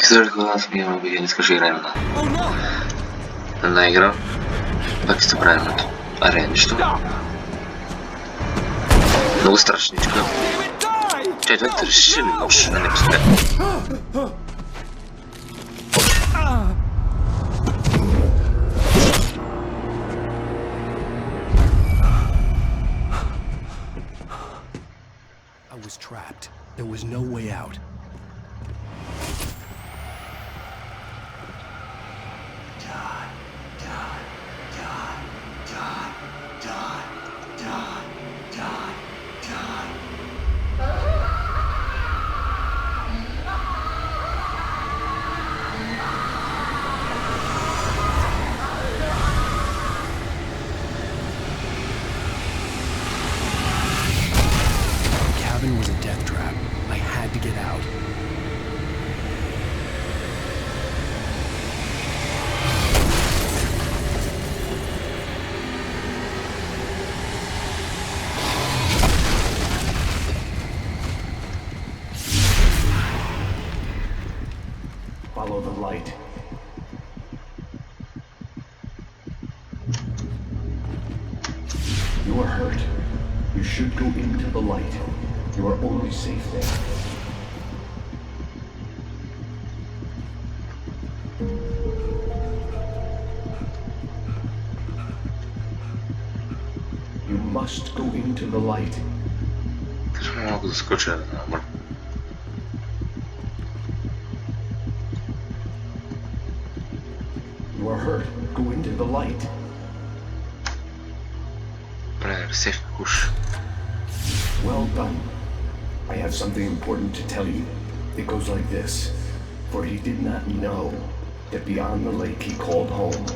Только у нас мне не скажи реально. Она игра. Как это правильно? А реально что? Ну страшничка. Чай, ты решили лучше на пускай. I was trapped. There was no way out. Was a death trap. I had to get out. Follow the light. You are hurt. You should go into the light. You are only safe there. You must go into the light. Могу заскочить, нормально. You are hurt. Go into the light. Safe push. Well done. I have something important to tell you. It goes like this. For he did not know that beyond the lake he called home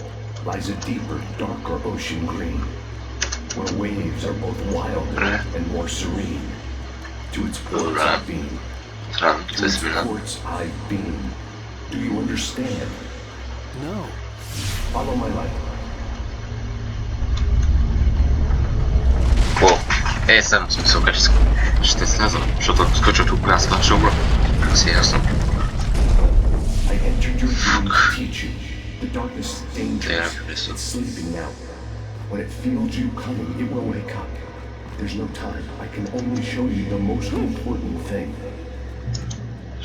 lies a deeper, darker ocean green, where waves are both wilder and more serene. To its ports I've been. To its ports I've been. Do you understand? No. Follow my light. Ej, sam suka что сразу что-то скочил тут нас нашел. Серьезно. I entered your dream to teach you. The darkness is dangerous. It's sleeping now. When it feels you coming, it will wake up. There's no time. I can only show you the most important thing. The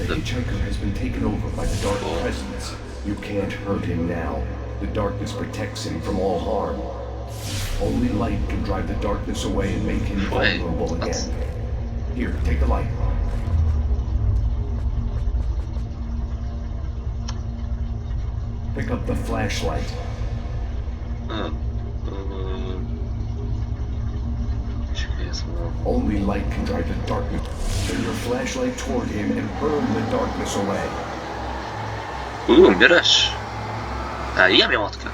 hitchhiker has been taken over by the dark presence. You can't hurt him now. The darkness protects him from all harm. Only light can drive the darkness away and make him vulnerable again. Here, take the light. Pick up the flashlight. Only light can drive the darkness. Turn your flashlight toward him and burn the darkness away. Берешь. Я мелотка.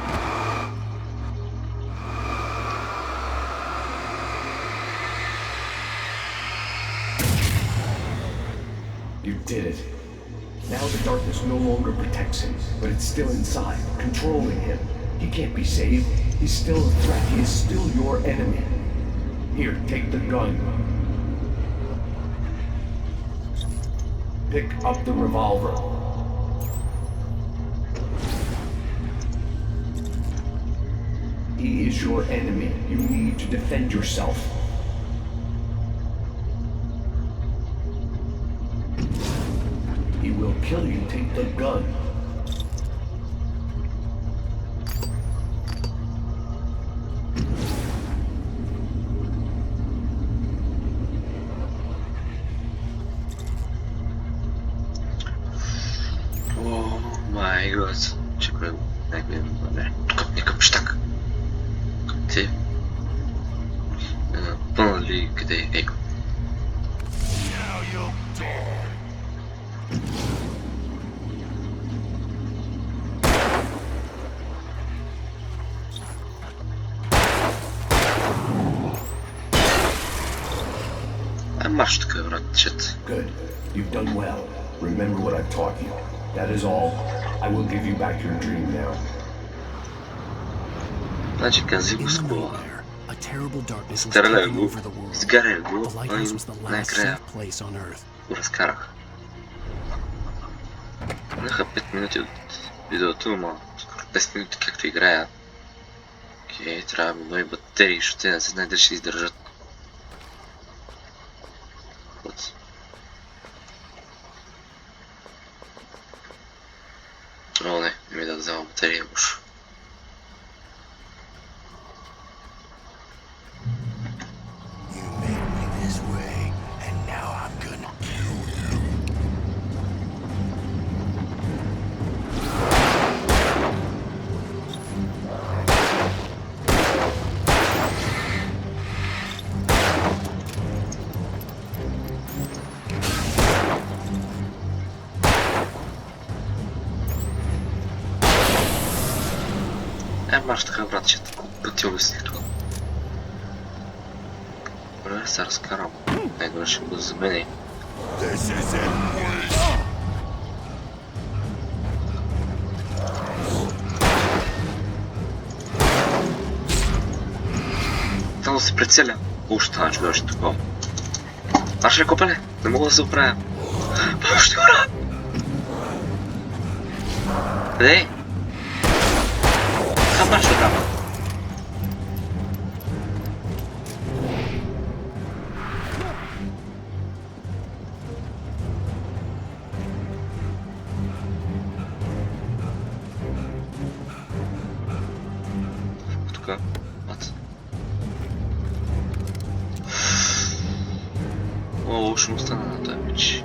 You did it. Now the darkness no longer protects him, but it's still inside, controlling him. He can't be saved. He's still a threat. He is still your enemy. Here, take the gun. Pick up the revolver. He is your enemy. You need to defend yourself. He will kill you. Take the gun. Oh my god. Czekaj, jakby nie kopisz tak. Ty. Ponadli gdy ego. Now you'll die. Masz tylko wracać. Good. You've done well. Remember what I've taught you. That is all. I will give you back your dream now. Значит, казику скоро. A terrible darkness was Стреляй taking его. over the world. Сгорел его. The lighthouse was the last safe place on Earth. Wake-изкарах. Минаха 5 минути от видеото, но скоро 10 минути както играя. Окей, трябва ми нови батерии, защото те не се знае дали ще издържат. О, не ми да взема батерия уж. Марш така, братчета, колко пъти обясних това. Добре, се разкарам. Най-добре ще го замени. Само да се прецеля. Още стана чудовище такова. Марш ли копеле? Не мога да се оправя. Помощи хора! Ей! Марш оттам. Тук. Вот. О, уж му стана на този меч.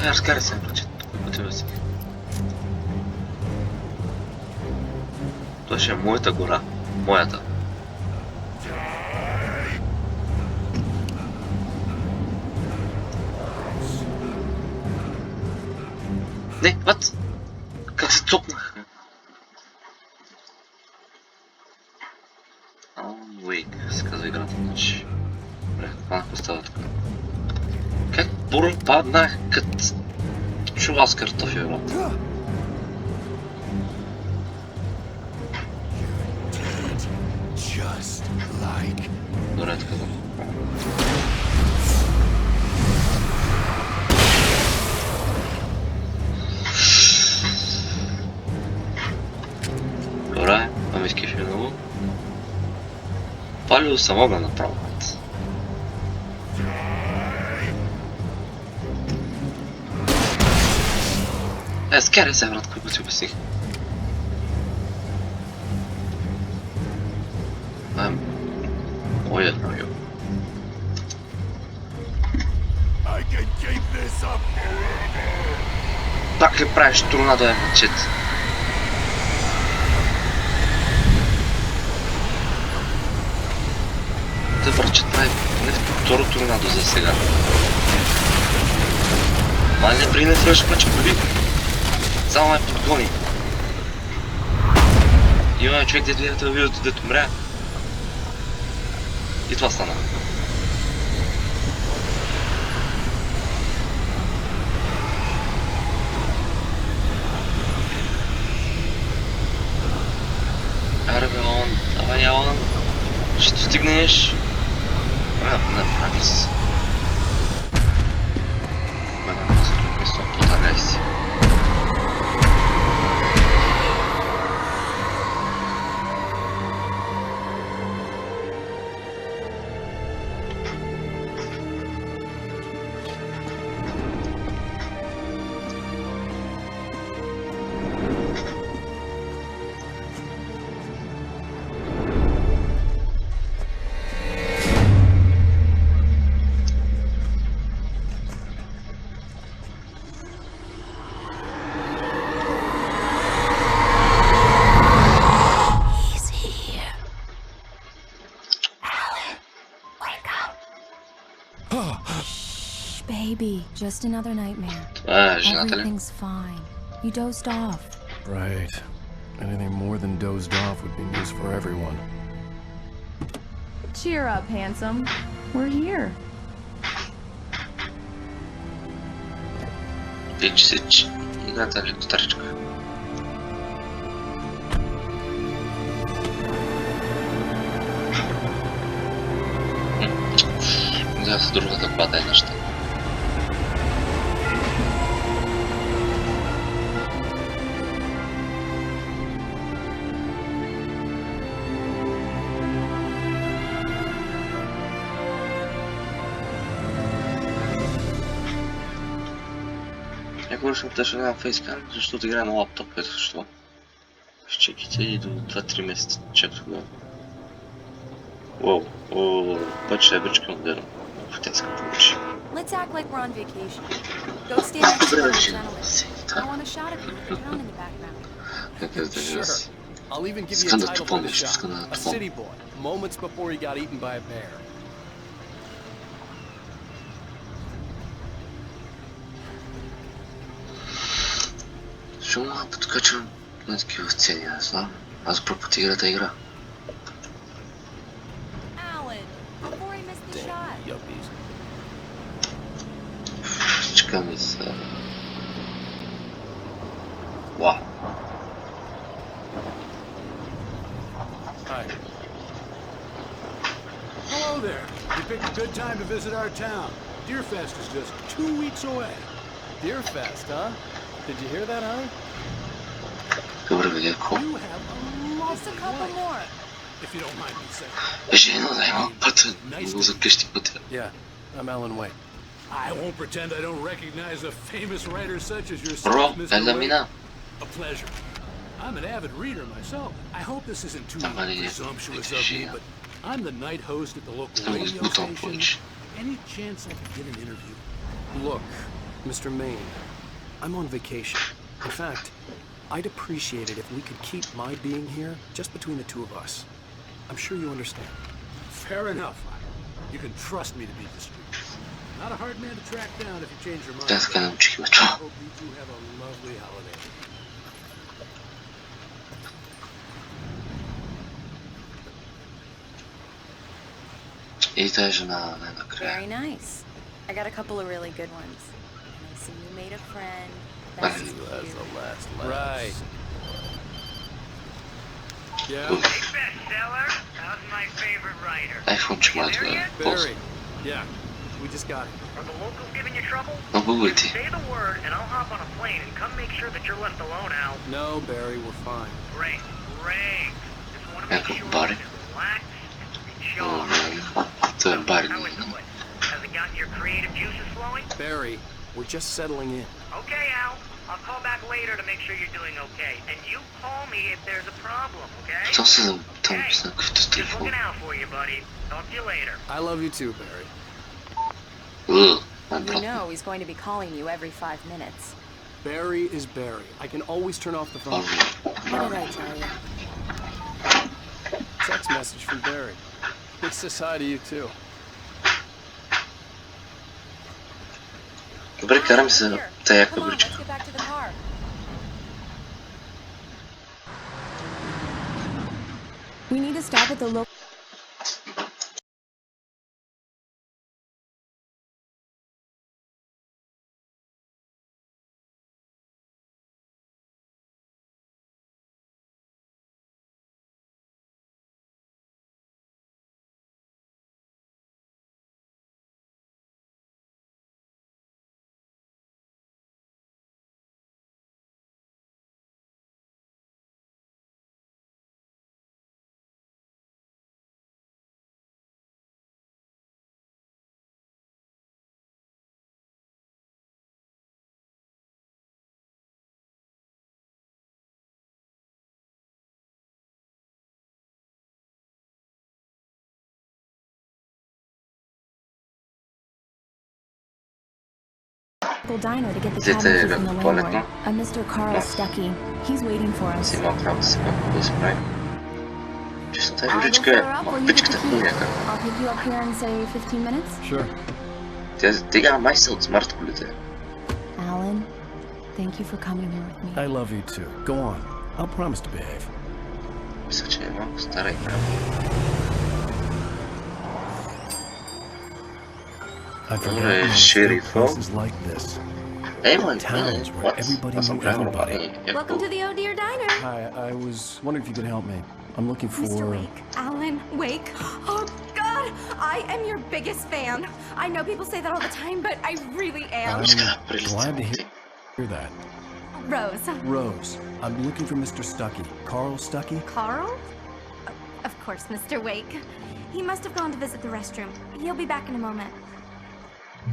Разкарай се, братчет, отива си. Това ще е моята гора. Моята. Не, what? Как се цопнах? Wake, се казва играта, значи. Добре, малко става така. Как бурно паднах като чувал с картофи, брат? Добре, така да. Добре, ами изкифи много. Палил съм огън направо. Скарай се, брат, колко си обясних. Ой, ой. Так ли правиш торнадо, е мъчет? Да, брат, прави не второ торнадо за сега. Ма не при не трябваше мъче проби. Само ме подгони. Имаме човек, дето гледате да видите, дето мря. И това стана. Аре бе, он, давай он. Ще стигнеш. Направи се. Си. Just another nightmare. Това е жената ли? Everything's fine. You dozed off. Right. Anything more than dozed off would be news for everyone. Cheer up, handsome. We're here. Сич. Играта ли старичка? Да, с другата кола е неща. Я говорю, даже на фейскам, защото играя на лаптоп, ето защо. Изчекайте и до 2-3 месеца чак тогава. Уоу, бачка модерно. Хотенска получи. Let's act like we're on vacation. Go stand next to the gentleman. I want a shot of you with the town in the background. Как е да Sure. I'll even give you Искам a да title for the допълниш, shot. искам да A допълня. city boy, moments before he got eaten by a bear. Защо мога подкачвам на такива сцени, не знам. Аз първо път играта игра. Alan, before he missed the shot. Yuppies. Чекаме за... Вау. Hi. Hello there. You picked a good time to visit our town. Deerfest is just 2 weeks away. Deerfest, huh? Did you hear that, honey? Добре, бе, дядко. You have a Just a lovely couple wife, more. if you don't mind me saying. Жена да има пътя. Много за къщи пътя. Yeah, I'm Alan Wake. I won't pretend I don't recognize a famous writer such as yourself, Бро, Mr. дай да Wake. мина. A pleasure. I'm an avid reader myself. I hope this isn't too Somebody presumptuous needs of to me, share. but I'm the night host at the local Там radio бутон station. повече. Any chance I could get an interview? Look, Mr. Maine, I'm on vacation. In fact, I'd appreciate it if we could keep my being here just between the two of us. I'm sure you understand. Fair enough. You can trust me to be discreet. Not a hard man to track down if you change your mind. Тя така научихме това. Hope you two have a lovely holiday. И тази жена най-накрая. Very nice. I got a couple of really good ones. And I see you made a friend. Bye. That's That's the cute. last laugh. Right. Yeah? Bestseller? How's my favorite writer? Айфонче Are you малко there да yet? ползва. Barry. Yeah, we just got it. Are the locals giving you trouble? Много бъти. Say the word and I'll hop on a plane and come make sure that you're left alone, Al. No, Barry, we're fine. Great. Just want to make Някакъв sure бари. you can relax and recharge. Това е бари. How is it? Has it gotten your creative juices flowing? Barry, we're just settling in. Okay, Al. I'll call back later to make sure you're doing okay. And you call me if there's a problem, okay? Там се там писна какъвто с Just телефон. looking out for you, buddy. Talk to you later. I love you too, Barry. You Най-обратно. know he's going to be calling you every 5 minutes. Barry is Barry. I can always turn off the phone. What did I tell you? Text message from Barry. He says hi to you too. Добре, карам се Here, тая come on, кабричка. let's get back to the car. We need to stop at the local. Diner to get the Взете cabin key from the туалетно. landlord, a Mr. Carl Stuckey. He's waiting for us. Си имам право да се да се прави. Честно, тази I'll go връчка fill е her up while малко you get пичката the в key. някак. I'll pick you up here in say 15 minutes. Sure. Тя май се отсмърт колите. Alan, thank you for coming here with me. I love you too. Go on. I'll promise to behave. Мисля, че е малко стара игра. I Добре, forgot шерифо. places like this. Ема, Towns where everybody аз съм knew гледал everybody. Welcome to the Oh Dear Diner. Hi, I was wondering if you could help me. I'm looking for... Mr. Wake. Alan Wake. Oh, God. I am your biggest fan. I know people say that all the time, but I really am. I'm glad to hear that. Rose. Rose, I'm looking for Mr. Stuckey. Carl Stuckey? Carl? Of course, Mr. Wake. He must have gone to visit the restroom. He'll be back in a moment.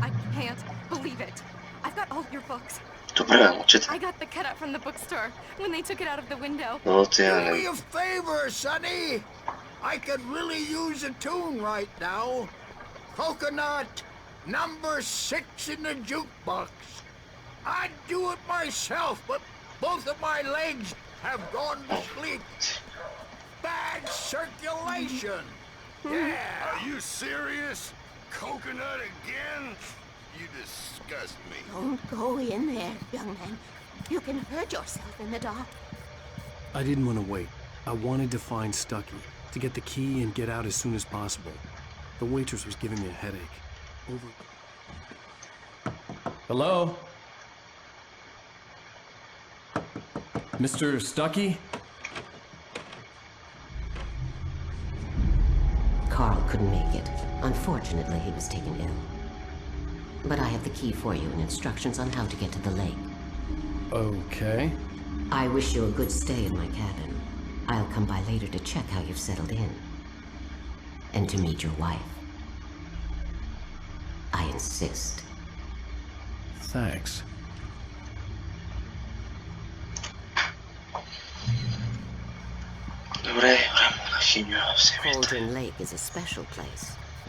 I can't believe it. I've got all your books. Добре, момчета. I got the cutout from the bookstore when they took it out of the window. Но тя Do me a favor, Sonny. I could really use a tune right now. Coconut, number 6 in the jukebox. I'd do it myself, but both of my legs have gone to sleep. Bad circulation. Yeah. Are you serious? Coconut again? You disgust me. Don't go in there, young man. You can hurt yourself in the dark. I didn't want to wait. I wanted to find Stuckey, to get the key and get out as soon as possible. The waitress was giving me a headache. Over. Hello? Mr. Stuckey? Carl couldn't make it. Unfortunately, he was taken ill. But I have the key for you and instructions on how to get to the lake. Okay. I wish you a good stay in my cabin. I'll come by later to check how you've settled in. And to meet your wife. I insist. Thanks. Добре, време на химия в семията. Cauldron Lake is a special place.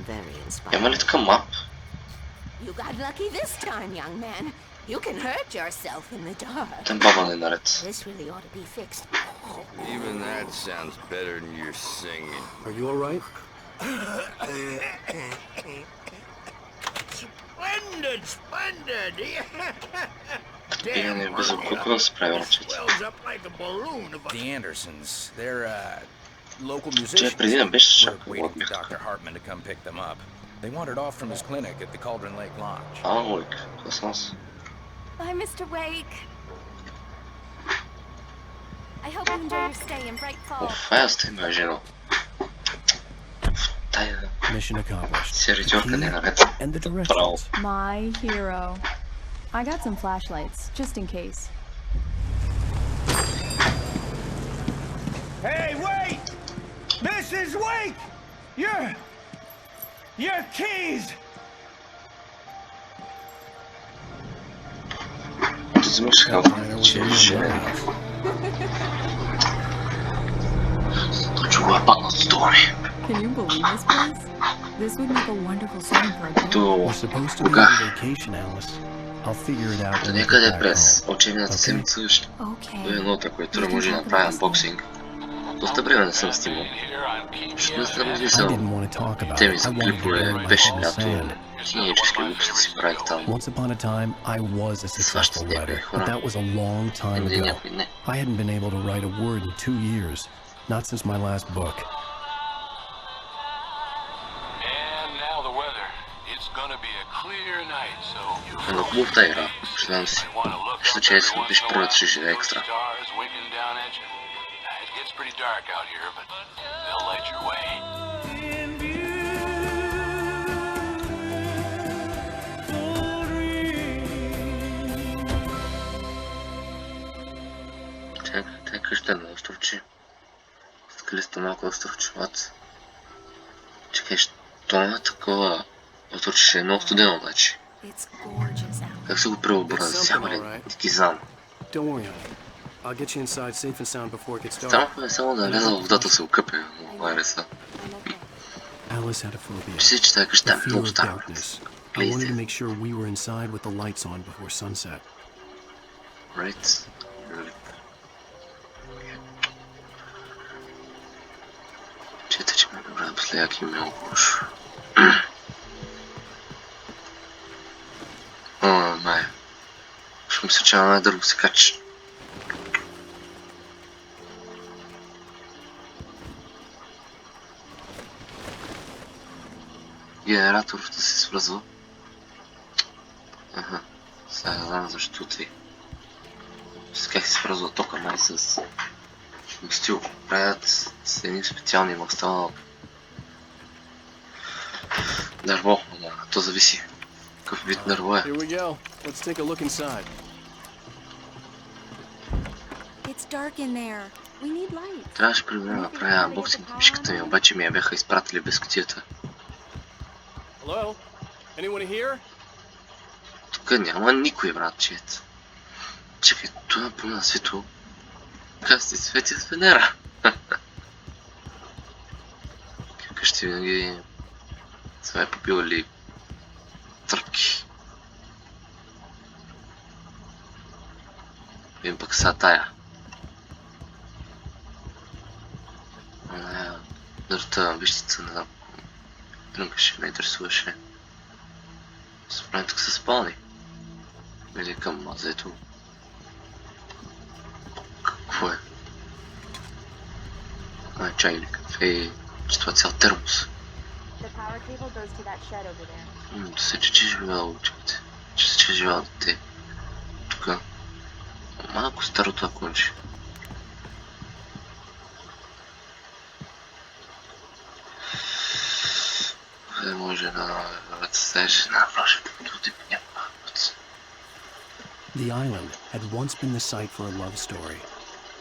Very inspiring. Има ли така мап? You got lucky this time, young man. You can hurt yourself in the dark. Ten баба не е наред. This really ought to be fixed. Even that sounds better than your singing. Are you all right? Splendid, splendid. Бигане безоглуко да се прави момчета. Swells up like a balloon if I... The Andersons. They're, local Че musicians. преди не беше We're чак waiting for модно. Dr. Hartman to come pick them up. They wandered off from his clinic at the Cauldron Lake Lodge. Ой, космос. Bye, Mr. Wake. I hope you enjoy your stay in Bright Falls. Оф, аз те ме жено. Тая Mission accomplished. сервитьорка не е наред. And the Право. directions. My hero. I got some flashlights, just in case. Hey, wait! Mrs. Wake! Your keys! Взимаш That халка, diner was че in ще... the warehouse. То чува паднат стори. Can you believe this place? This would make a wonderful setting for a book. То... We're supposed to be Кога? on vacation, Alice. I'll figure it out То when we get някъде back през home. учебната Okay. седмица ще Okay. дойде нота, което да може да направи анбоксинг. Доста време не съм стимал. Ще не съм I измислял didn't want to talk about теми it. I за wanted to клипове, bury my беше head in the лято, sand. хинически глупости си правих там. Once upon a time, I was a successful writer, but that was a long time Или ago. някой не. I hadn't been able to write a word in 2 years, not since my last book. And now the weather. It's gonna be a clear night, so you Едно хубавата игра, признавам си. wanna look Мисля, up че every искам once биш in a първата ще while, живее see екстра. those stars winking down at you. It gets pretty dark out here, but they'll light your way. Тя къща на островче. Скалиста малко островчеват. Чакай, що е такова? Островче ще е много студено, значи. It's gorgeous out. Как се го преобразява ли? Тикизан. Don't worry, honey. I'll get you inside safe and sound before it gets dark. Станахме само да вляза в водата се окъпе, но вайреса. I'm okay. Alice had a phobia. Мисля, че тази къща The е fear много of стара. darkness. I wanted to make sure we were inside with the lights on before sunset. Right. Чета, че ме добре да последяк имейл лошо. Мисля, че на дърво се качи. Генераторът се свързва. Аха. Сега знам защо тъй. С как се свързва тока май с мастил. Правят с едни специални маста на дърво. То зависи. Какъв вид дърво е. Here we go. Let's take a look inside. It's dark in there. We need light. Трябваше преди да направя анбоксинг на мишката ми, обаче ми я бяха изпратили без кутията. Hello? Anyone here? Тук няма никой, братчет. Чакай, това поне светло. Как се свети с Венера? Къщи винаги са ме побивали тръпки. Вим пък са тая. Дърта вещица на трънкаше, ме интересуваше. Според тук са спални. Или към мазето. Какво е? Чайник, кафе, че това цял термос. Се че живял, чакайте. Че живял дете. Тука. Малко старо това конче. Може да се жена ваше потути няма. The island had once been the site for a love story.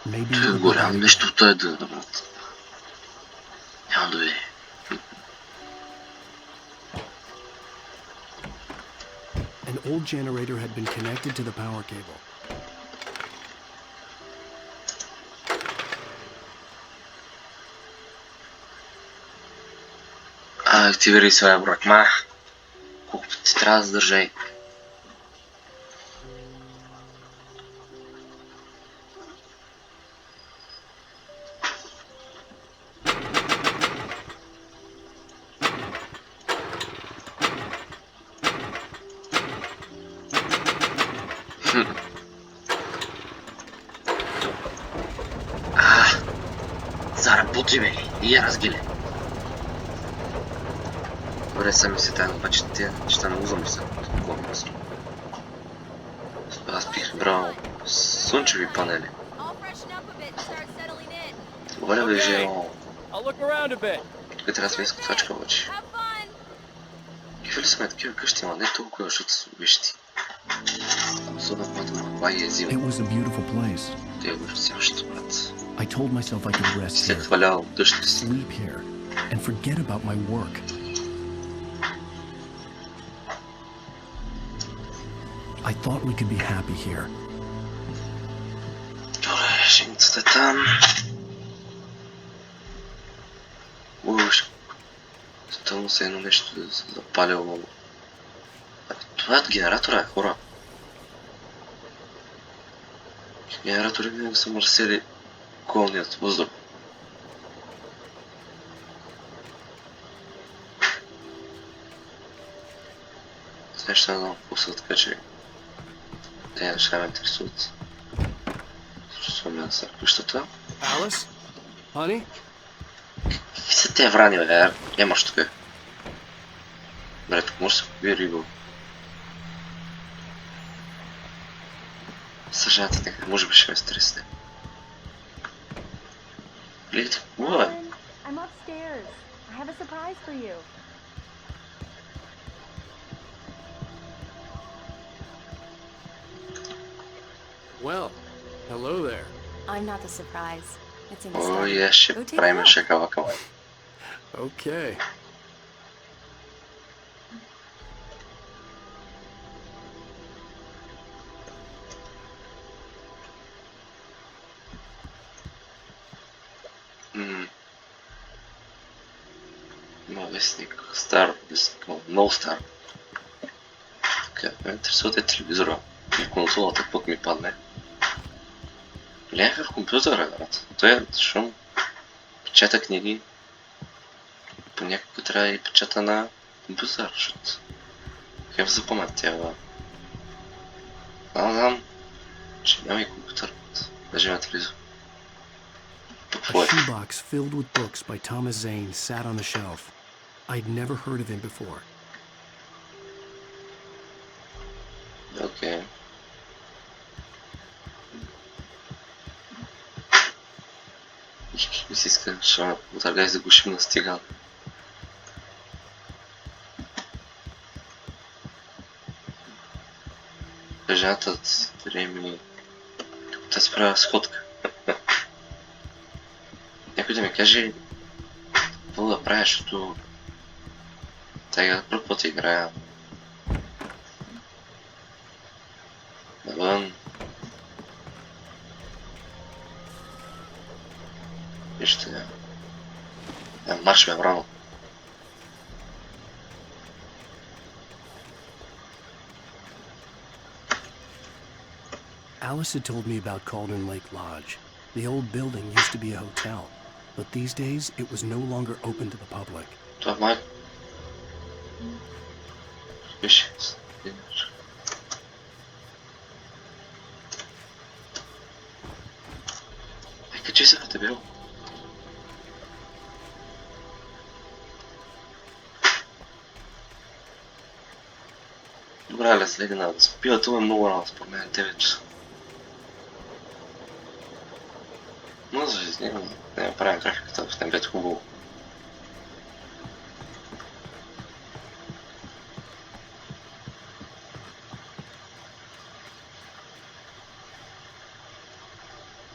Maybe Голям нещо той да брат. Няма да ви. An old generator had been connected to the power cable. Активирай своя брак, ма. Колкото ти трябва да задържай. Заработи бе, и я разгиле. Добре, сами се тайно, обаче те неща много замисля. Аз бих брал слънчеви панели. Добре бе, желал. Тук трябва да сме изкотвачка обаче. Какви ли сме такива къщи, ама не толкова, защото са вещи. Особено когато махва и езима. Те го разсяващи, брат. I told myself I could rest Се here, хвалял от дъждите си. sleep here, and forget about my work. I thought we could be happy here. Добре, женицата е там. Уж. Тъмно се едно нещо да се запалило много. Това е генератора, е хора. Генератори винаги са мърсели околният въздух. Сега ще едно вкуса, така че те неща ме интересуват. Чувствам да са къщата. Alice? Honey? Какви са те врани, бе? Нямаш тук. Бре, тук може да се поби риба. Съжалявате, нека, може би ще ме стресне. Гледайте, какво е? I'm upstairs. I have a surprise for you. Well, hello there. I'm not the surprise. It's in the О, story. и аз ще Go take a правим look. шакава-кава. Okay. Има вестник, стар вестник, много стар. Така, ме интересуват е телевизора и консолата, пък ми падне. Някакъв компютър е, брат. Той е, защото печата книги, понякога трябва и печата на компютър, защото хем запомнят тя, знам, че няма и компютър. Даже няма телевизор. A shoebox filled with books by Thomas Zane sat on a shelf. I'd never heard of him before. Окей. Mi se iска, ще отъргай за гушим на стигал. Жената ми да се правя сходка. Някой да ми каже какво да правя, защото тега първ път играя навън. Вижте, марш ме рано. Alice had told me about Cauldron Lake Lodge. The old building used to be a hotel, but these days it was no longer open to the public. Това май... Виж, качи се в табело. Добре, але следи надо да спива, това е много рано, според мен 9 часа. Но за жизни не правим графиката, ако не бъде хубаво.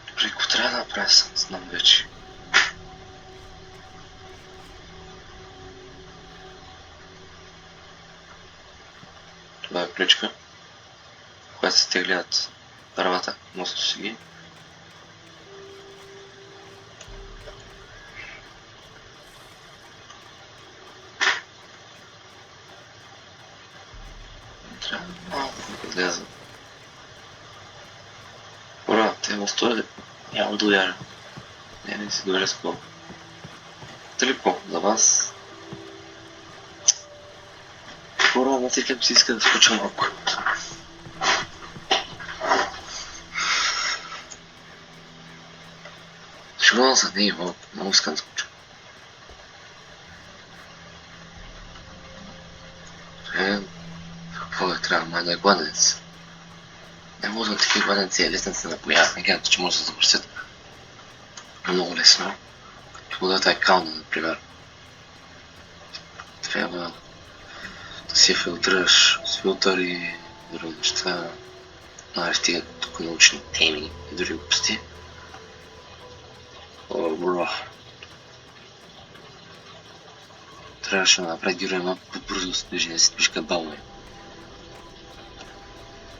Добре, какво трябва да направя, знам вече. Това е ключка, която се теглят дървата, носно си ги. Трябва малко да изляза. Ура, те мостове няма да ударя. Не си добре спал. Талипко, за вас. Ура, на всеки ми се иска да скоча малко. Шумал за нея, много искам да скоча. Какво е, трябва май да е гладенец. Не мога да такива гладенци е лесно да се напояват, не гледам, че може да забърсят. Много лесно. Като водата е кална, например. Трябва да си я филтрираш с филтър и други неща. Наре стигат тук научни теми и други глупости. О, бро. Трябваше да направи героя малко по-бързо да се движи, да се движи като балме.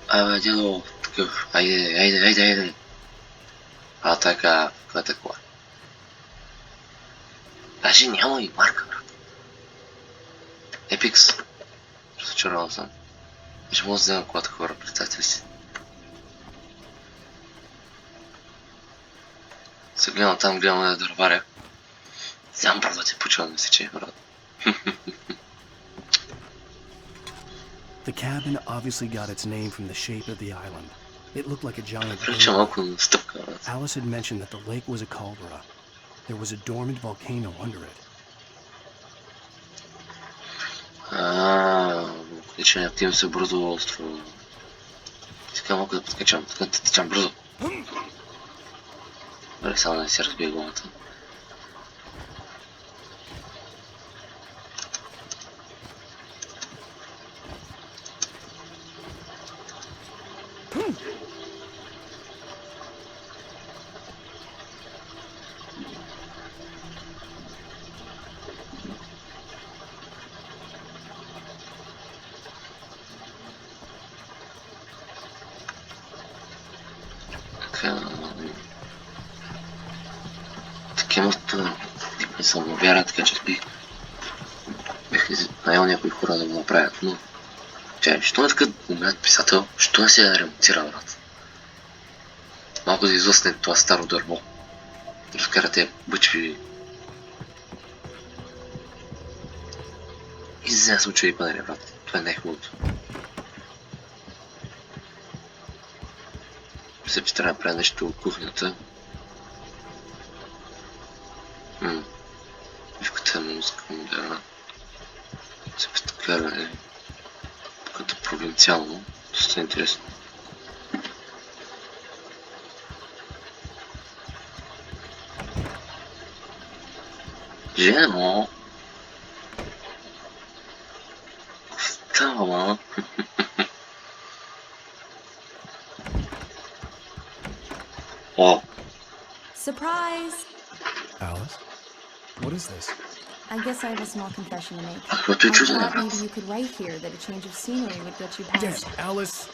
Абе, дядо, такъв, айде. А така, какво е такова? Даже няма и марка, брат. Епикс. Разочарован съм. Ще мога да взема колата хора, представете ли си. Се гледам там, гледам да дърваря. Сам брат да ти почвам да се че, брат. The cabin obviously got its name from the shape of the island. It looked like a giant Прилича малко на стъпка, брат. Alice had mentioned that the lake was a caldera. There was a dormant volcano under it. Лично активно се бързолство. Искам малко да подкачам, така да тичам бързо. Добре, само да не си разбия главата. Такемата не съм вяра, така че бих наел някои хора да го направят, но чай, що е така умрят писател, що не се я ремонтира, брат? Малко да излъсне това старо дърво, да вкара тези бъчви и за случай и панели, брат, това не е хубавото. Се би трябва да правя нещо от кухнята. Вивката е музика модерна. Се би така като провинциално. Доста интересно. Жено! Става! О! Surprise! Alice? What is this? I guess I have a small confession to make. What did I you thought do? maybe you could write here that a change of scenery would get you Yes, past. Alice,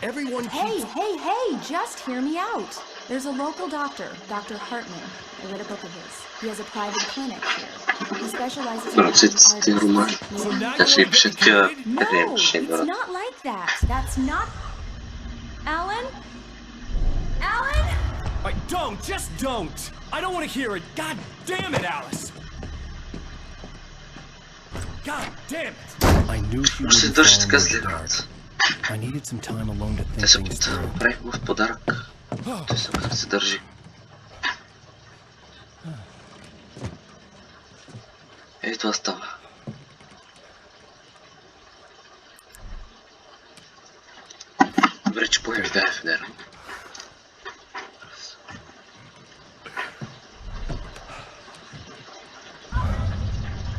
everyone Hey, keeps... hey, just hear me out. There's a local doctor, Dr. Hartman. I read a book of his. He has a private clinic here. He specializes in helping artists. So now you Даже want to get me committed? No, it's not like that. That's not... Alan? Alan? Just don't! I don't want to hear it! God damn it, Alice! God damn it! I knew she Ще wouldn't държи fall така in the dark. зле. I needed some time alone to Те think се things through. направих го в подарък. Той се как се държи. Ей, това става. Добре, че поне видях в нея.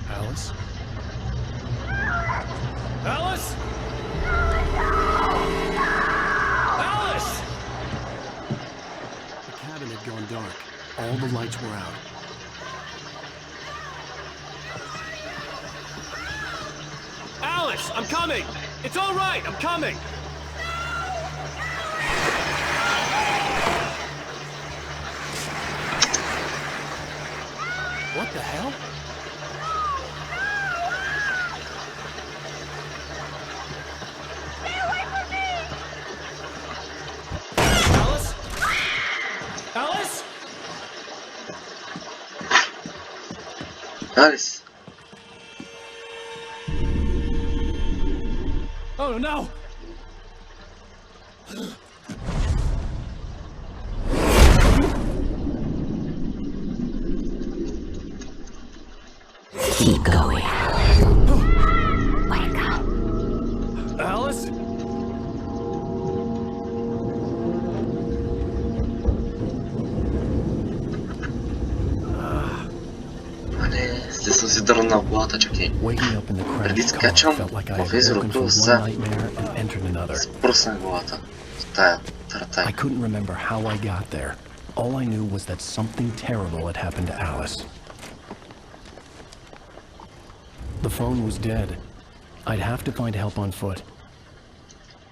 Alice? Alice? Alice! The cabin had gone dark. All the lights were out. Alice, I'm coming! It's all right, I'm coming! What the hell? Alice? Alice? Alice! Oh no! Keep going. Wake up. Alice? Сте съм си дърнал главата, чакай. Преди скачам в езерото за спръснах главата. Тая таратай. I couldn't remember how I got there. All I knew was that something terrible had happened to Alice. The phone was dead. I'd have to find help on foot.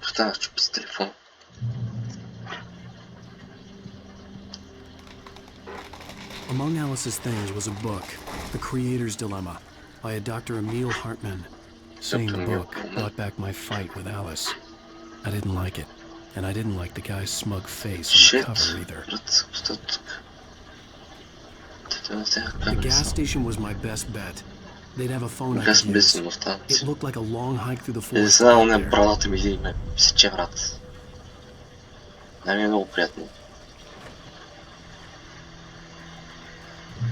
Останах чупи с телефон. Among Alice's things was a book, The Creator's Dilemma, by a Dr. Emil Hartman. Seeing the book brought back my fight with Alice. I didn't like it, and I didn't like the guy's smug face on the cover either. The gas station was my best bet. They'd have a phone I could use. It looked like a long hike through the forest. Брадата ми и ме сече, брат. Не ми е много приятно.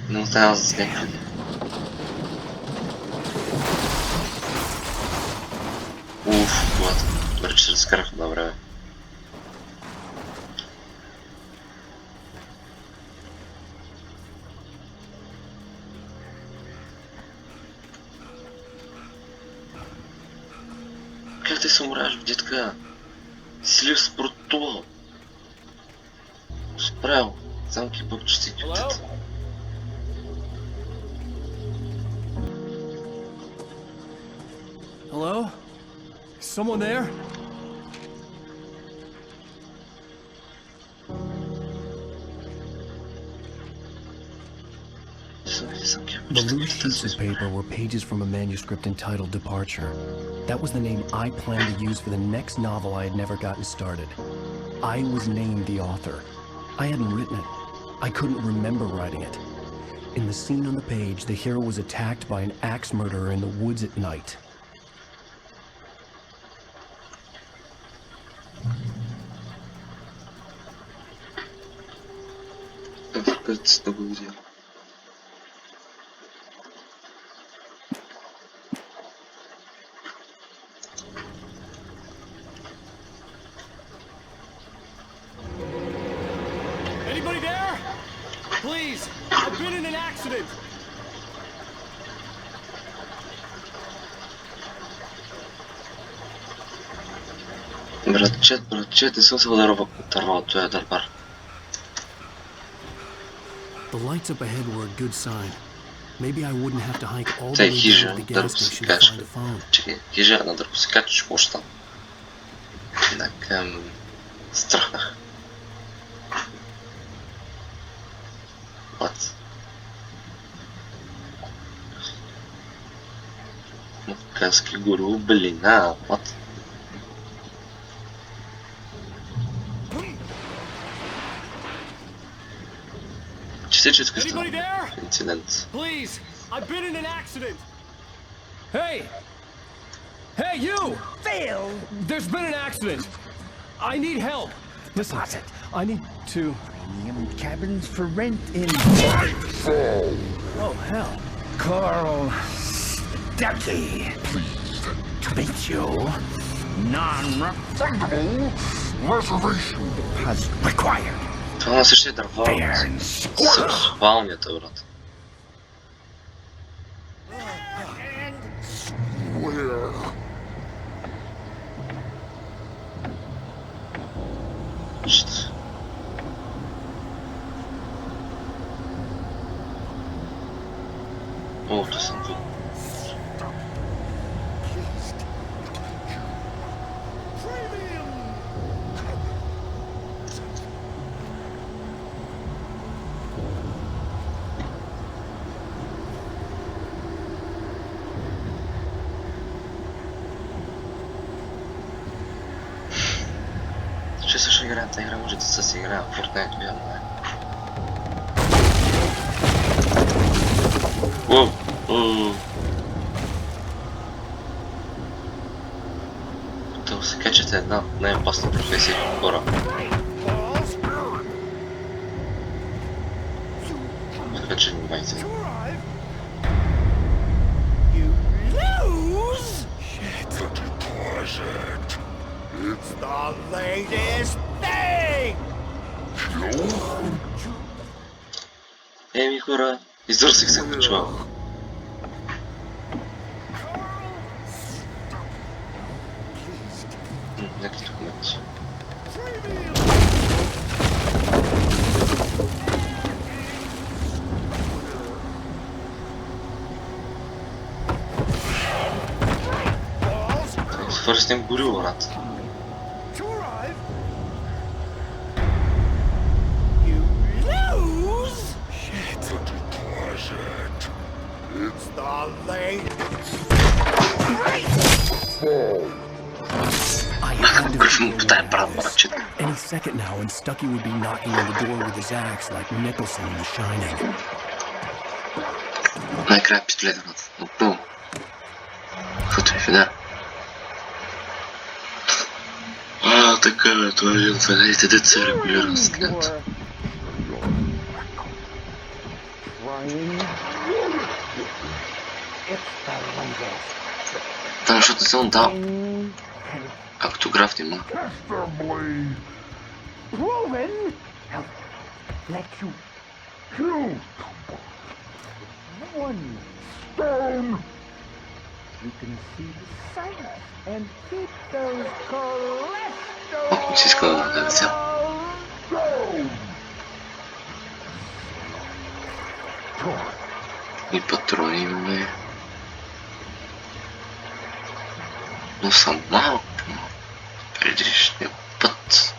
Не остана за с някъде. Уф, колата. Добре, че се разкарах на време. Как те се умраш, детка? Слив спортувал. Справил. Замки бъбчици кютата. Hello? Someone there? The loose sheets of paper were pages from a manuscript entitled Departure. That was the name I planned to use for the next novel I had never gotten started. I was named the author. I hadn't written it. I couldn't remember writing it. In the scene on the page, the hero was attacked by an axe murderer in the woods at night. Пец да го видя. Anybody there? Please, I've been in an accident. Братчет, не съм се отървал от този дърбар. The lights up ahead were a good sign. Maybe I wouldn't have to hike all the Тъй way down хижа, to the gas дърво се station to качка. find a phone. Чекай, хижа, на дърво се качаш, може там. Така, страхнах. What? Каски гору, белина, what? Чистическа страна. Инцидент. Please, I've been in an accident. Hey! Hey, you! Phil! There's been an accident. I need help. Listen, I need to... Premium cabins for rent in... Oh, hell. Carl Stucky. Pleased to meet you. Non-refundable reservation deposit required. Това на същия дърва. Сексуалният, брат. Shit. О, то съм тут. Че също играем тази игра, може да се играем в Fortnite, вярно е. Уоу! Това се качате една най-опасна професия в хора. Така че внимайте. It's the latest thing! Еми хора, издърсих се на чувал. Някакви документи. Свърши с ним горило, брат. Any second now, and Stucky would be knocking on the door with his axe like Nicholson in The Shining. Най-края пистолет, брат. Напълно. Каквото е фида. Така бе, това е един от фенерите, дето се регулира с клиента. Там, защото не съм дал автограф нема. Ако си иска да даде цял. И патрони имаме. Но съм малко предишния път.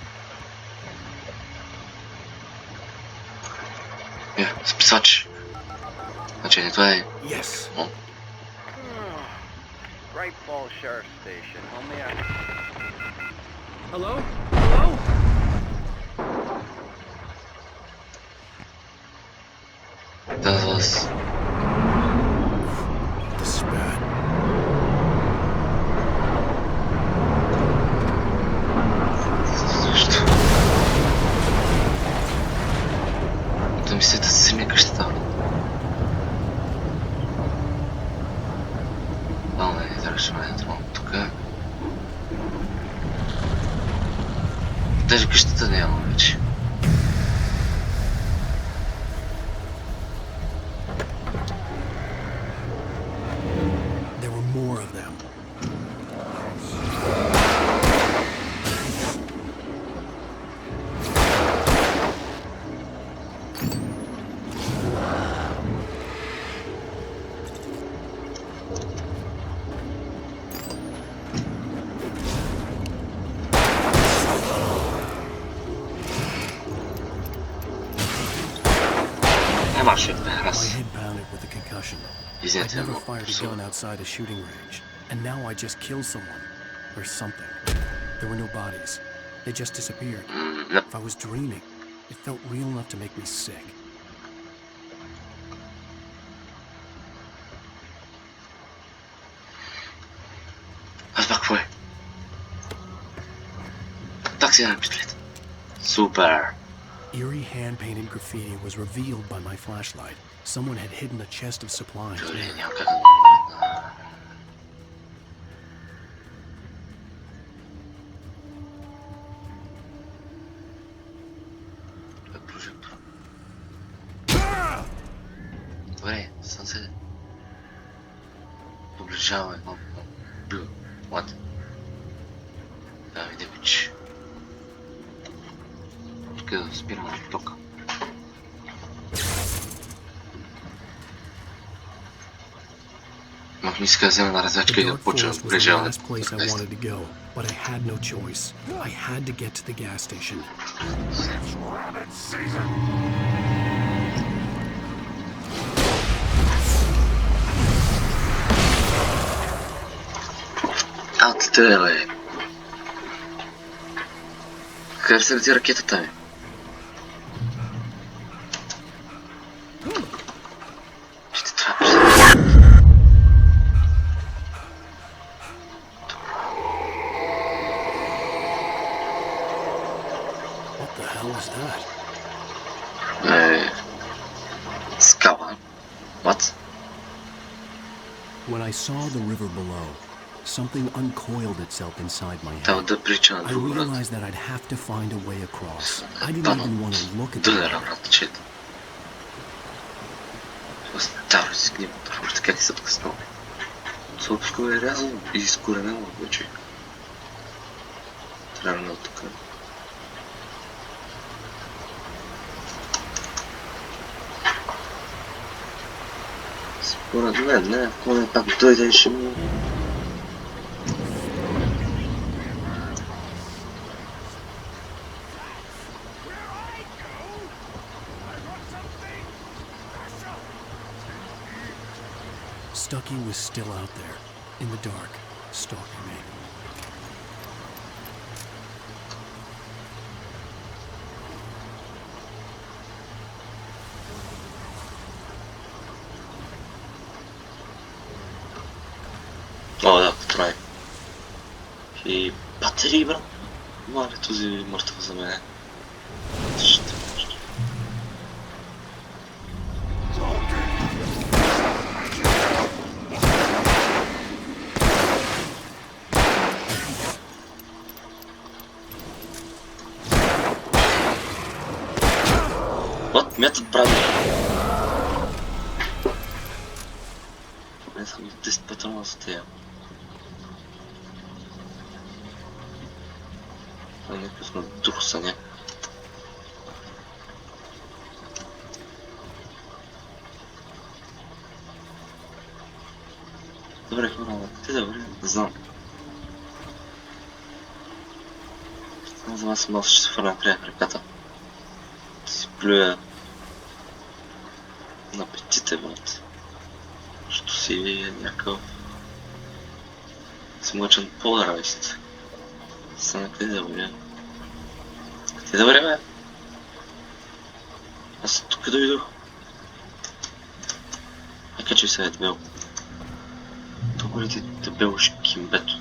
Списач. Значи не това е... Yes. Great Falls Sheriff Station. Only a... Hello? Hello? Das war's. This is bad. Защо? Да ми се да се срине къщата. Не трябваше да тръгвам тук. Даже къщата няма вече. There were more of them. My head pounded with the concussion. I'd never fired a gun outside a shooting range, and now I just killed someone. Or something. There were no bodies. They just disappeared. If I was dreaming, it felt real enough to make me sick. Super. Eerie hand-painted graffiti was revealed by my flashlight. Someone had hidden a chest of supplies there. Добре, съм се доближава едно блю. What? Да, видим, че тук да спирам на тока. Мах ми иска да взема на разячка и да почва да доближаване. But I had no choice. I had to get to the gas station. Отлетя, бе. Къде се лети ракетата ми? Ще трябва. What the hell is that? Скала. What? When I saw the river below, something uncoiled itself inside my head. I realized that I'd have to find a way across. I didn't even want to look at it. Старо си гним, още как се откъснал. Съобщо е рязано и изкоренено вече. Трябва от тук. Според мен, не, поне пак дойде и ще му... Stucky was still out there, in the dark, stalking me. О, да, потрай. И батерии, брат. Мале този мъртъв за мене. Метод прави. Не съм 10 патрона за тея. Това е някакъв на друсаня. Добре, хора, те да върви, не знам. За вас малко ще се фърна напред ръката. Си плюя на петите, брат. Защото си е някакъв смъчен поларайст. Стана къде да вървя? Къде да вървя? Аз тук дойдох. Качи се е дебел. Толкова ли ти дебело шкимбето?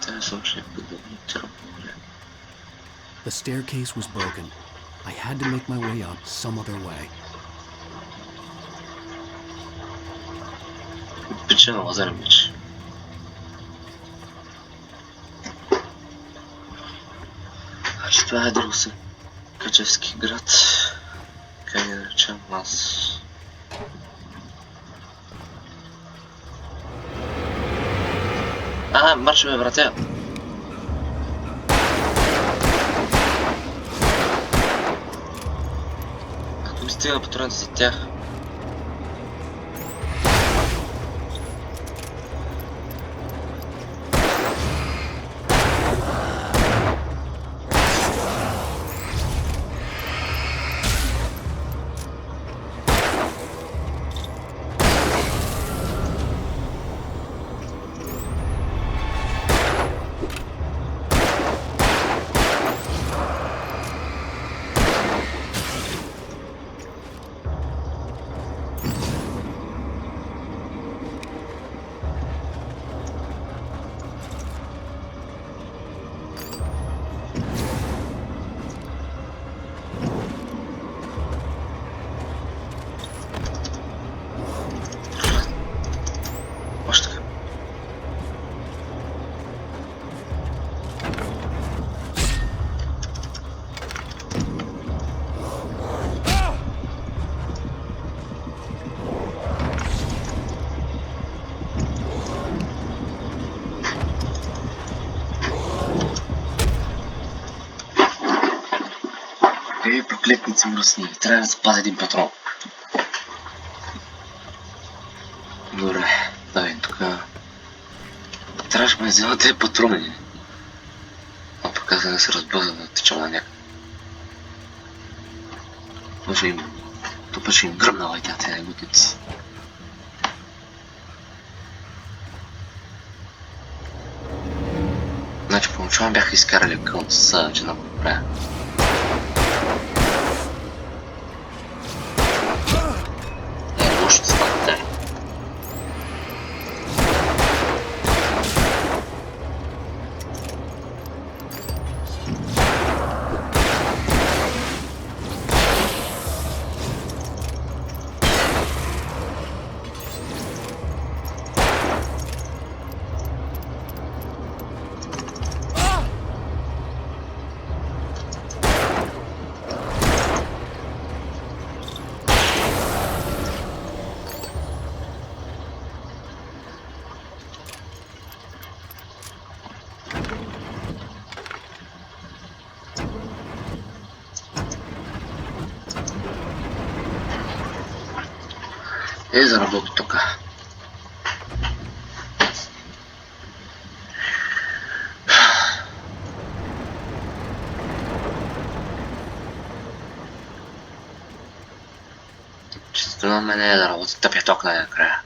Те не съм, че някой да ми търпа, бля. The staircase was broken. I had to make my way up some other way. Причина лазерен меч. Значи това е Друсен. Качевски град. Как я наречам аз? Маршове, братя! Ако ми стига патроните за тях. Проклетници мръсни. Трябва да запазя един патрон. Добре, дай тук. Трябваше ме взема тези патрони. А пък аз да се разбърза да теча на някак. Това ще им гръмнала и тя тези готици. Значи поначално бяха изкарали акъл с че да го правя. Лошо става те. Заработи тук. Чисто на мене е да работи тъпия ток накрая.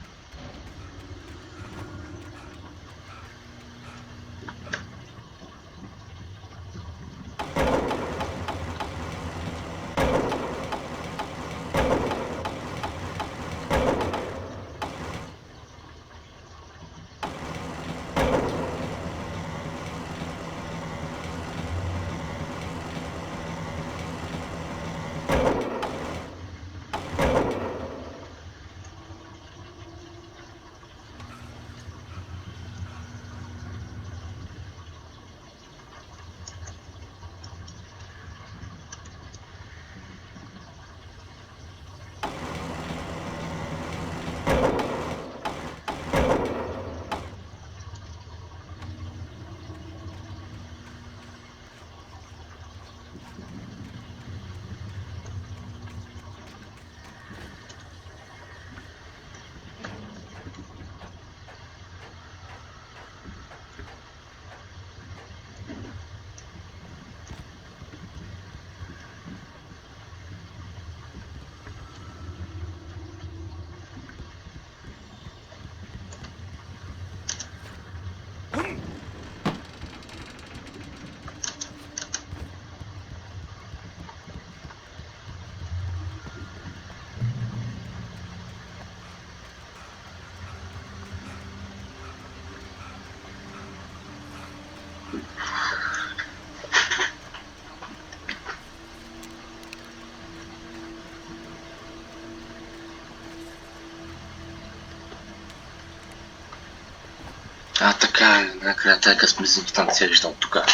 А така, накрая тая късмезим станция виждам тука.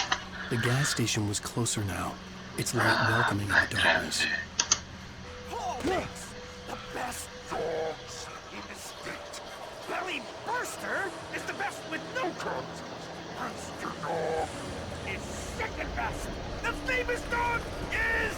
The gas station was closer now. Its light welcoming in the darkness. The best dogs in the state. Belly Burster is the best with no coat. Monster Dog is second best. The famous dog is...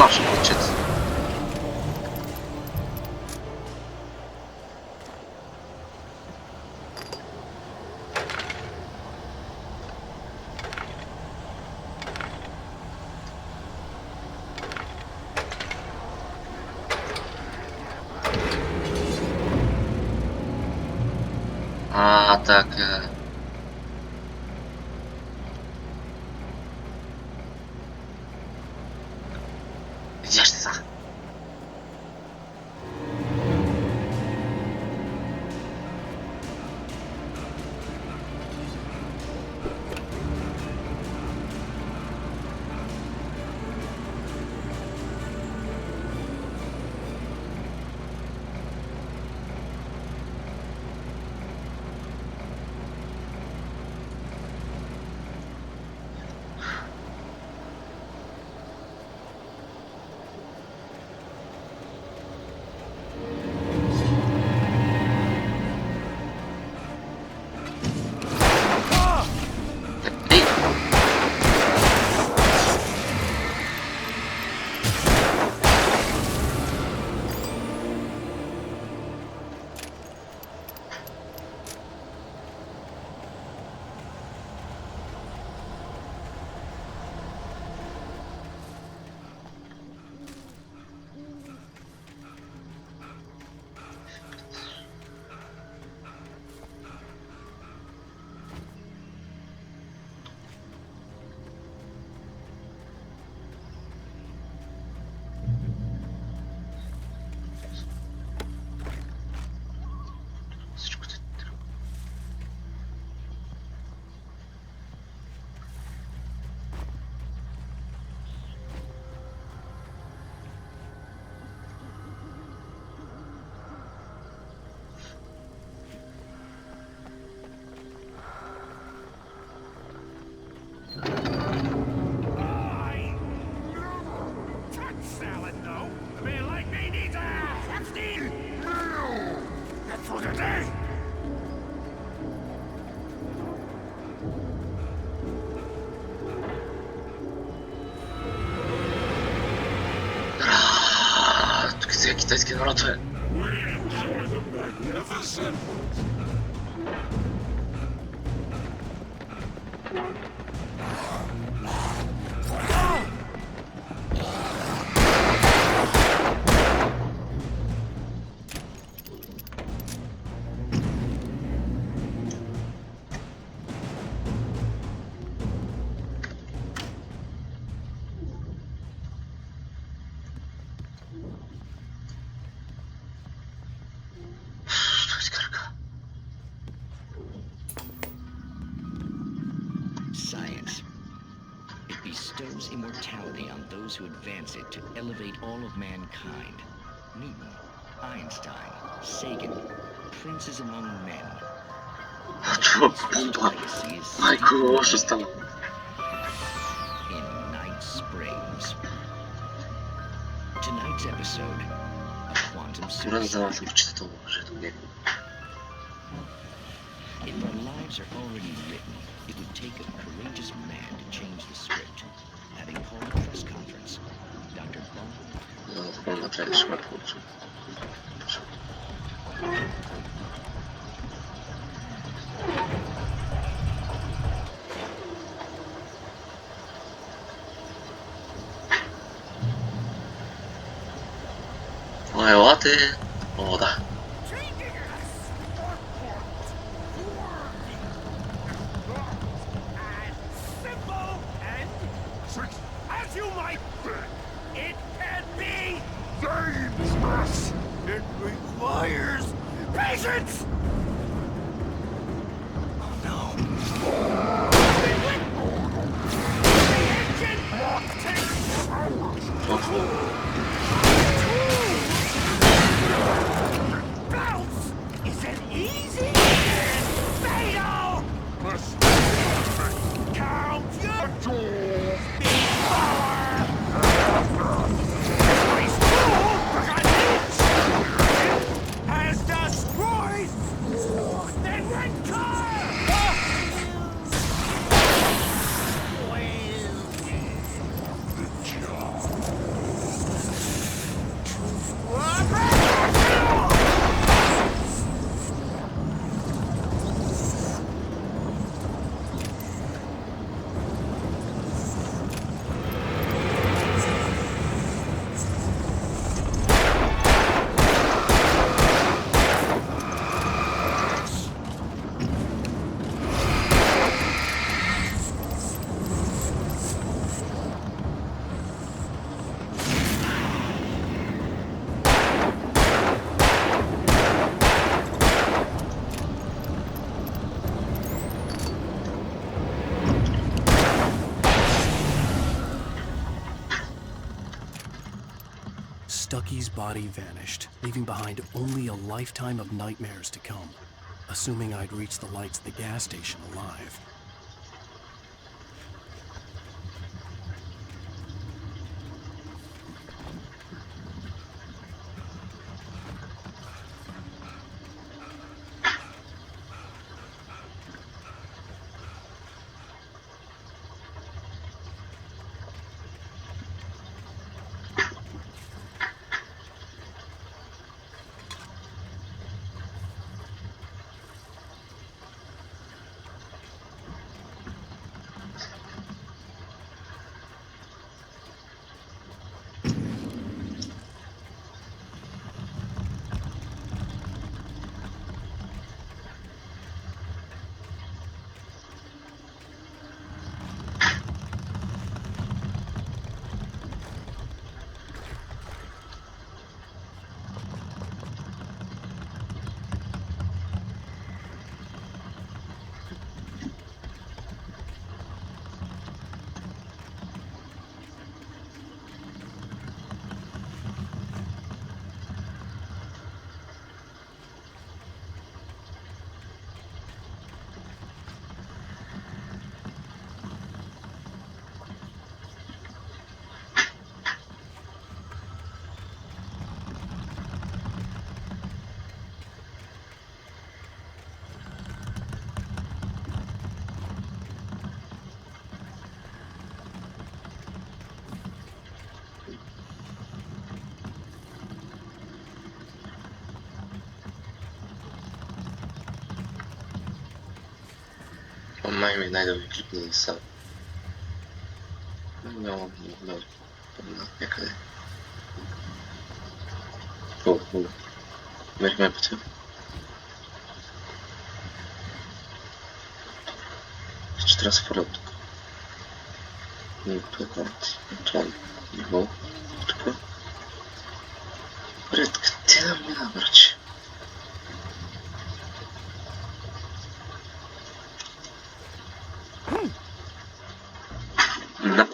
Masz uciec. A tak. Gdzież ty za? Китайский народ. Science. It bestows immortality on those who advance it to elevate all of mankind. Newton, Einstein, Sagan, princes among men. Майку, що стало? In Night Springs. Tonight's episode of Quantum Suicide. If our lives are already written, it would take a courageous man to change the script. Having called a press conference, Dr. Bond... Ой, латы. О, да. As you might think, it can be James Master. Stucky's body vanished, leaving behind only a lifetime of nightmares to come, assuming I'd reach the lights at the gas station alive. Ormai mi najdovi klipnuli sa. No, nekada. Merk mij beter. Teraz forward. Eventualno nivo. Tako. Red, gdje nam je navrći? Da.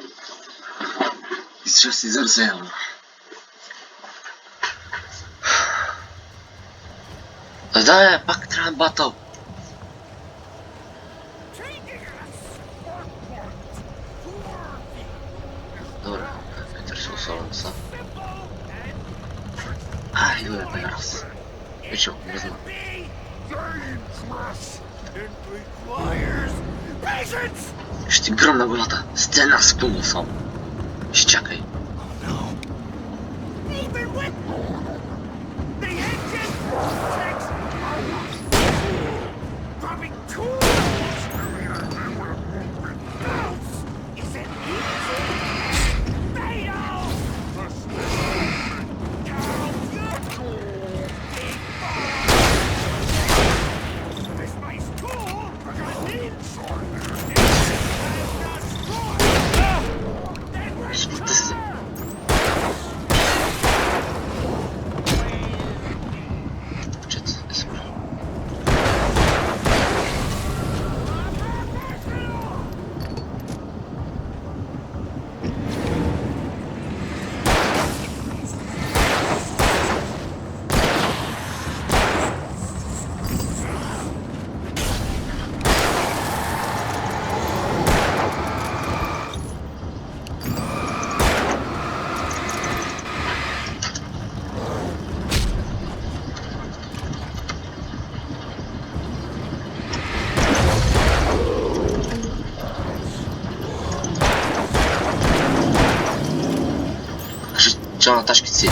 Изче си изразявам. Да, пак трябва батъл. Добре, интересувам се. Идва да раз. Вече не знам. Ще гръмна главата. Стена спълно съм. Изчакай. C'ho tashkitsi.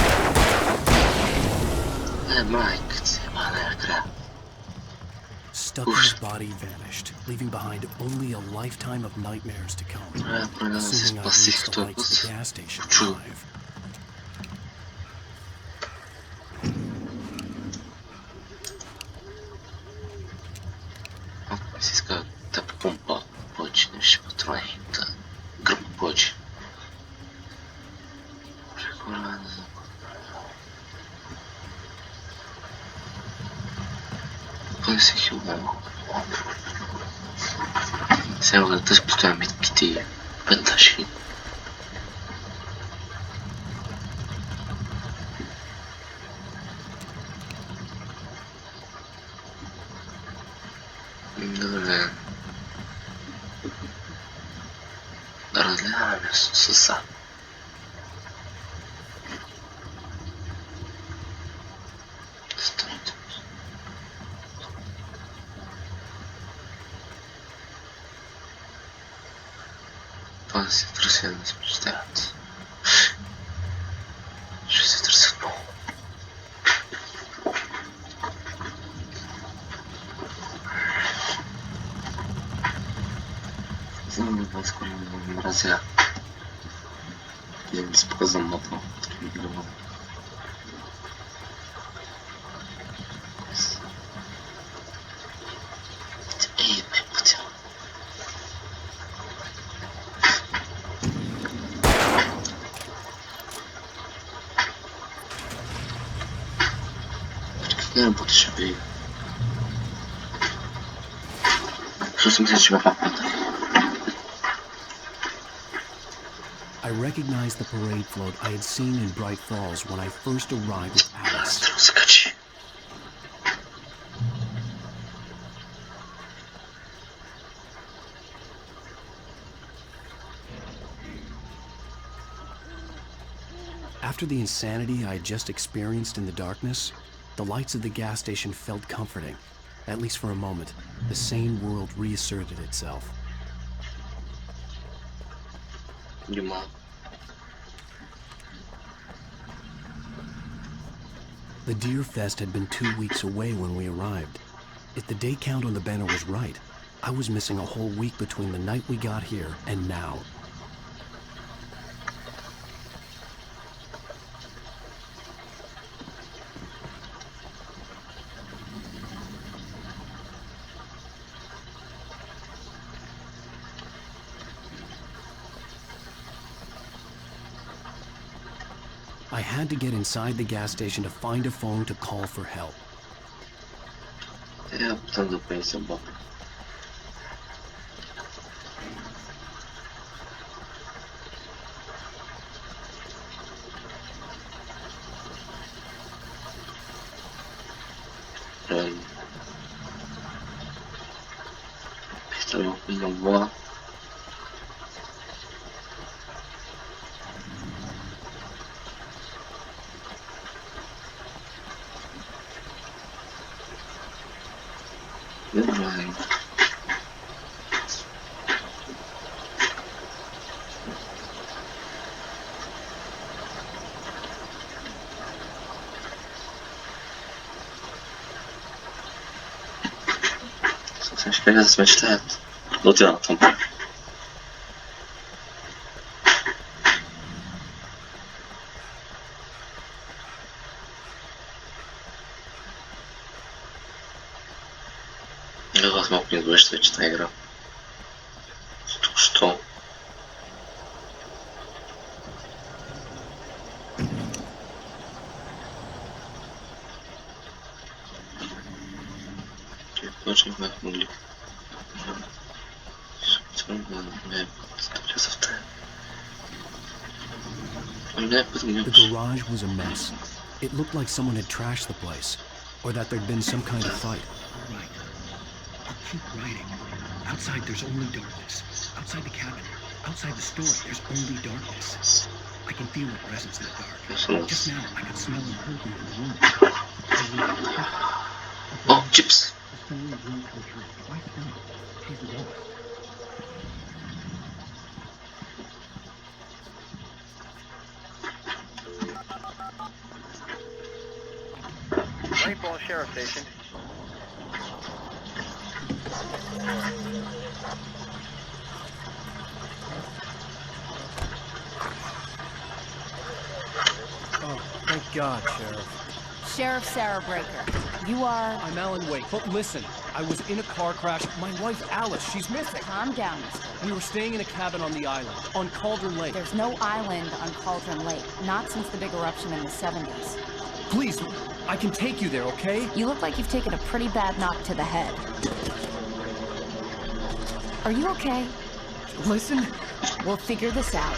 Mike, Stucky's body vanished, leaving behind only a lifetime of nightmares to come. Assuming I reached the lights at the gas station alive. Si iska ta pompa pođi, nešto potroji, ta grb pođi. Poi si chiudono. Siamo da te spostare metti per la scena. Блин. Разлями суса. Панси трусят нас мечтают. Что за трусотбол? Знаю, был скоро в мразе. Я без показом мотал. Я буду себе. Что смотреть себя попадает? I recognized the parade float I had seen in Bright Falls when I first arrived with Alice. After the insanity I had just experienced in the darkness, the lights of the gas station felt comforting. At least for a moment, the sane world reasserted itself. The Deer Fest had been 2 weeks away when we arrived. If the day count on the banner was right, I was missing a whole week between the night we got here and now. I had to get inside the gas station to find a phone to call for help. Я потом допоясил баб. Правильно. Пистолет два. Нормально. Собственно, конечно, мечтает. Вот я там. Я вас мог не забыть, что я читаю игру. Что? Очень могли. The garage was a mess. It looked like someone had trashed the place, or that there'd been some kind of fight. Right. I'll keep writing. Outside, there's only darkness. Outside the cabin, outside the store, there's only darkness. I can feel the presence in the dark. Just now, I could smell and heard me in the room. Oh, chips. Rainfall Sheriff Station. Oh, thank God, Sheriff. Sheriff Sarah Breaker. You are... I'm Alan Wake, but listen, I was in a car crash. My wife, Alice, she's missing. Calm down, mister. We were staying in a cabin on the island, on Cauldron Lake. There's no island on Cauldron Lake, not since the big eruption in the 70s. Please, I can take you there, okay? You look like you've taken a pretty bad knock to the head. Are you okay? Listen. We'll figure this out.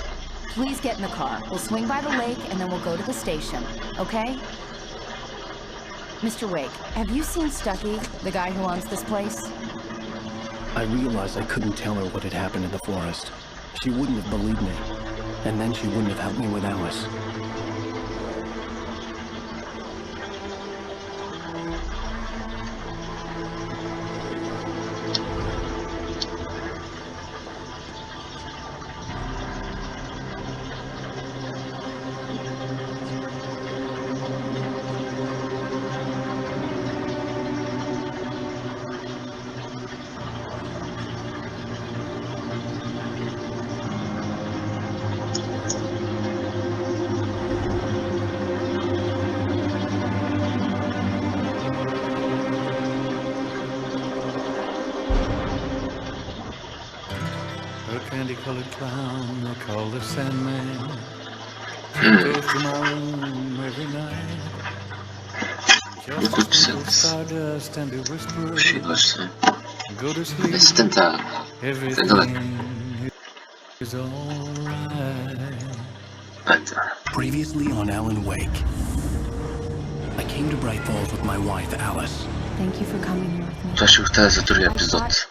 Please get in the car. We'll swing by the lake and then we'll go to the station, okay? Mr. Wake, have you seen Stucky, the guy who owns this place? I realized I couldn't tell her what had happened in the forest. She wouldn't have believed me, and then she wouldn't have helped me with Alice. A candy-colored clown they call the Sandman. He goes to my room every night. Just to sprinkle stardust and to whisper, go to sleep, everything is alright. Previously on Alan Wake, I came to Bright Falls with my wife, Alice. Thank you for coming here with me. Това ще го оставя за другия епизод.